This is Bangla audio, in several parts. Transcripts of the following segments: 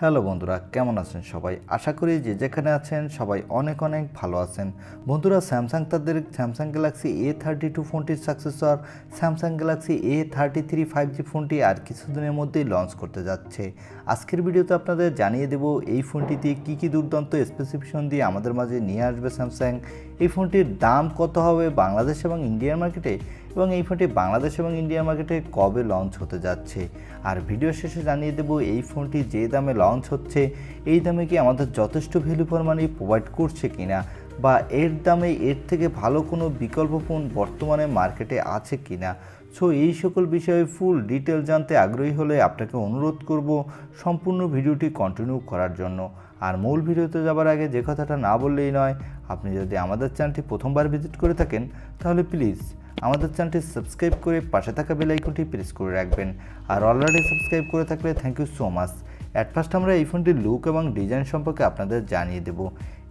হ্যালো বন্ধুরা, কেমন আছেন সবাই? আশা করি যে যেখানে আছেন সবাই অনেক ভালো আছেন। বন্ধুরা, স্যামসাং তাদের স্যামসাং গ্যালাক্সি A32 ফোনটির successor Samsung Galaxy A33 5G ফোনটি আর কিছুদিনের মধ্যেই লঞ্চ করতে যাচ্ছে। আজকের ভিডিওতে আপনাদের জানিয়ে দেব এই ফোনটিতে কী দুর্দান্ত স্পেসিফিকেশন দিয়ে আমাদের মাঝে নিয়ে আসবে স্যামসাং। এই ফোনটির দাম কত হবে বাংলাদেশ এবং ইন্ডিয়ান মার্কেটে, এবং এই ফোনটি বাংলাদেশ এবং ইন্ডিয়ান মার্কেটে কবে লঞ্চ হতে যাচ্ছে। আর ভিডিও শেষে জানিয়ে দেব এই ফোনটি যে দামে লঞ্চ হচ্ছে এই দামে কি আমাদের যথেষ্ট ভ্যালু ফর মানি প্রোভাইড করছে কিনা, বা এর দামে এর থেকে ভালো কোনো বিকল্প ফোন বর্তমানে মার্কেটে আছে কিনা। সো এই সকল বিষয়ে ফুল ডিটেল জানতে আগ্রহী হলে আপনাকে অনুরোধ করব সম্পূর্ণ ভিডিওটি কন্টিনিউ করার জন্য। আর মূল ভিডিওতে যাবার আগে যে কথাটা না বললেই নয়, আপনি যদি আমাদের চ্যানেলটি প্রথমবার ভিজিট করে থাকেন তাহলে প্লিজ আমাদের চ্যানেলটি সাবস্ক্রাইব করে পাশে থাকা বেল আইকনটি প্রেস করে রাখবেন। আর অলরেডি সাবস্ক্রাইব করে থাকলে thank you so much. At first আমরা এই ফোনটির লুক এবং ডিজাইন সম্পর্কে আপনাদের জানিয়ে দেব।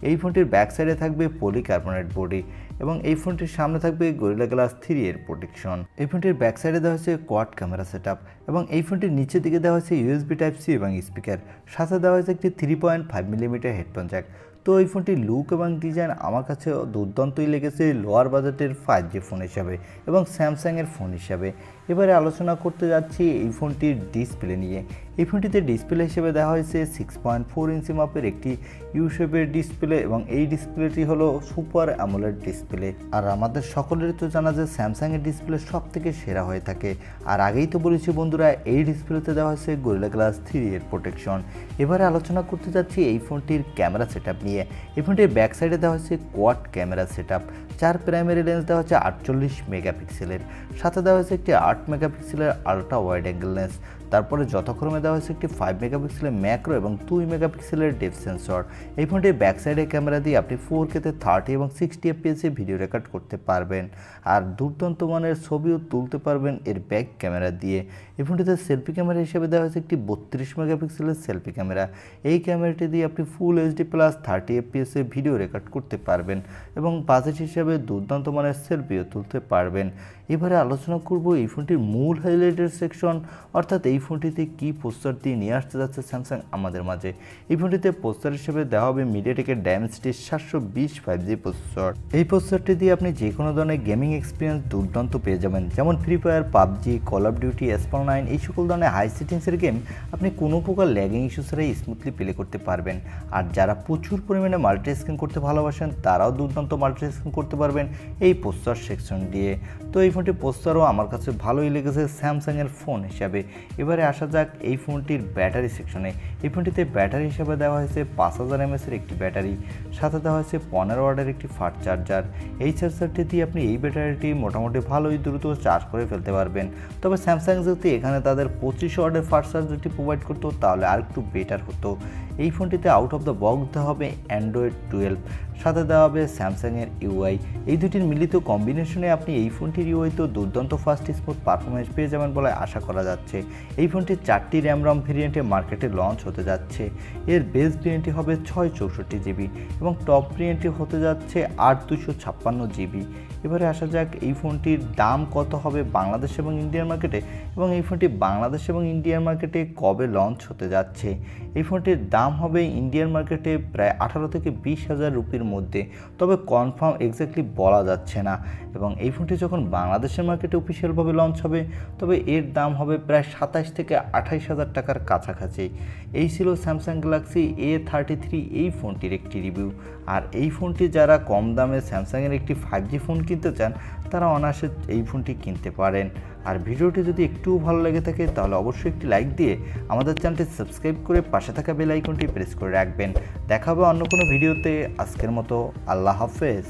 এই ফোনটির ব্যাক সাইডে থাকবে পলিকার্বনেট বডি এবং এই ফোনটির সামনে থাকবে গরিলা গ্লাস 3 এর প্রোটেকশন। এই ফোনটির ব্যাক সাইডে দেওয়া হয়েছে কোয়াড ক্যামেরা সেটআপ এবং এই ফোনটির নিচের দিকে দেওয়া হয়েছে USB Type-C এবং স্পিকার, সাথে দেওয়া হয়েছে একটি 3.5 মিলিমিটার হেডফোন জ্যাক। তো এই ফোনটির লুক এবং ডিজাইন আমার কাছে দুর্দান্তই লেগেছে লোয়ার বাজেটের 5G ফোন হিসাবে এবং স্যামসাংয়ের ফোন হিসাবে। এবারে আলোচনা করতে যাচ্ছি এই ফোনটির ডিসপ্লে নিয়ে। এই ফোনটিতে ডিসপ্লে হিসেবে দেওয়া হয়েছে 6.4 ইঞ্চি মাপের একটি ইউ শেপের ডিসপ্লে এবং এই ডিসপ্লেটি হলো সুপার অ্যামোলেড ডিসপ্লে। আর আমাদের সকলেরই তো জানা যে স্যামসাংয়ের ডিসপ্লে সব থেকে সেরা হয়ে থাকে। আর আগেই তো বলেছি বন্ধুরা, এই ডিসপ্লেতে দেওয়া হয়েছে গরিলা গ্লাস 3 এর প্রোটেকশন। এবারে আলোচনা করতে যাচ্ছি এই ফোনটির ক্যামেরা সেটআপ নিয়ে। এই ফোনটির ব্যাক সাইডে দেওয়া হয়েছে quad camera setup, 4 primary lens দেওয়া হচ্ছে 48 মেগাপিক্সেলের, সাথে দেওয়া হয়েছে একটি 8 মেগাপিক্সেলের আলট্রা ওয়াইড অ্যাঙ্গেল লেন্স। তারপরে যথাক্রমে দেওয়া হয়েছে একটি 5 মেগাপিক্সেলের ম্যাক্রো এবং 2 মেগাপিক্সেলের ডেপথ সেন্সর। এই ফোনটির ব্যাক সাইডের ক্যামেরা দিয়ে আপনি 4K-তে 30 এবং 60 FPS ভিডিও রেকর্ড করতে পারবেন, আর দুর্দান্ত মানের ছবিও তুলতে পারবেন এর ব্যাক ক্যামেরা দিয়ে। এই ফোনটিতে সেলফি ক্যামেরা হিসেবে দেওয়া হয়েছে একটি 32 মেগাপিক্সেলের সেলফি ক্যামেরা। এই ক্যামেরাটি দিয়ে আপনি ফুল HD+ 30 FPS ভিডিও রেকর্ড করতে পারবেন এবং বাজেট হিসাবে দুর্দান্ত মানের সেলফিও তুলতে পারবেন। এবারে আলোচনা করব এই ফোনটির মূল হাইলাইটের সেকশন, অর্থাৎ এই ফোনটিতে কী প্রসেসর দিয়ে নিয়ে আসতে যাচ্ছে স্যামসাং আমাদের মাঝে। এই ফোনটিতে প্রসেসর হিসেবে দেওয়া হবে মিডিয়াটেকের ডায়মেনসিটি 720 5G প্রসেসর। এই প্রসেসরটি দিয়ে আপনি যে কোনো ধরনের গেমিং এক্সপিরিয়েন্স দুর্দান্ত পেয়ে যাবেন, যেমন free fire, PUBG, call of duty, S9 এই সকল ধরনের হাই সেটিংসের গেম আপনি কোনো প্রকার ল্যাগিং ইস্যু ছাড়াই স্মুথলি প্লে করতে পারবেন। আর যারা প্রচুর পরিমাণে মাল্টিটাস্কিং করতে ভালোবাসেন তারাও দুর্দান্ত মাল্টিটাস্কিং করতে পারবেন এই প্রসেসর সেকশন দিয়ে। তো এই ফোনটির প্রসেসরও আমার কাছে ভালোই লেগেছে স্যামসাংয়ের ফোন হিসাবে। এবারে আসা যাক এই ফোনটির ব্যাটারি সেকশনে। এই ফোনটিতে ব্যাটারি হিসাবে দেওয়া হয়েছে 5000 mAh এর একটি ব্যাটারি, সাথে দেওয়া হয়েছে 15 ওয়াটের একটি ফাস্ট চার্জার। এই চার্জারটি দিয়ে আপনি এই ব্যাটারিটি মোটামুটি ভালোই দ্রুত চার্জ করে ফেলতে পারবেন। তবে স্যামসাং যদি এখানে তাদের 25 ওয়াটের ফাস্ট চার্জারটি প্রোভাইড করতো তাহলে আর একটু বেটার হতো। এই ফোনটিতে আউট অফ দ্য বক্স দেওয়া হবে অ্যান্ড্রয়েড 12, সাথে দেওয়া হবে স্যামসাংয়ের UI। এই দুটির মিলিত কম্বিনেশনে আপনি এই ফোনটির ইউআইতেও দুর্দান্ত ফাস্ট স্মুথ পারফরমেন্স পেয়ে যাবেন বলে আশা করা যাচ্ছে। এই ফোনটি 4টি র্যাম ভেরিয়েন্টে মার্কেটে লঞ্চ হতে যাচ্ছে। এর বেস ভেরিয়েন্টটি হবে 664GB এবং টপ ভেরিয়েন্টটি হতে যাচ্ছে 8256GB। এবারে আসা যাক এই ফোনটির দাম কত হবে বাংলাদেশ এবং ইন্ডিয়ান মার্কেটে, এবং এই ফোনটি বাংলাদেশ এবং ইন্ডিয়ান মার্কেটে কবে লঞ্চ হতে যাচ্ছে। এই ফোনটির দাম হবে ইন্ডিয়ান মার্কেটে প্রায় 18 থেকে 20,000 রুপির মধ্যে, তবে কনফার্ম এক্স্যাক্টলি বলা যাচ্ছে না। এবং এই ফোনটি যখন বাংলাদেশের মার্কেটে অফিসিয়ালভাবে লঞ্চ হবে তবে এর দাম হবে প্রায় 27 থেকে 28,000 টাকার কাছাকাছি। এই ছিল স্যামসাং গ্যালাক্সি A33 এই ফোনটির একটি রিভিউ। আর এই ফোনটি যারা কম দামে স্যামসাংয়ের একটি 5G ফোন কিনতে চান তারা অনায়াসে এই ফোনটি কিনতে পারেন। আর ভিডিওটি যদি একটু ভালো লেগে থাকে তাহলে অবশ্যই একটি লাইক দিয়ে আমাদের চ্যানেলটি সাবস্ক্রাইব করে পাশে থাকা বেল আইকনটি প্রেস করে রাখবেন। দেখা হবে অন্য কোনো ভিডিওতে। আজকের মতো আল্লাহ হাফেজ।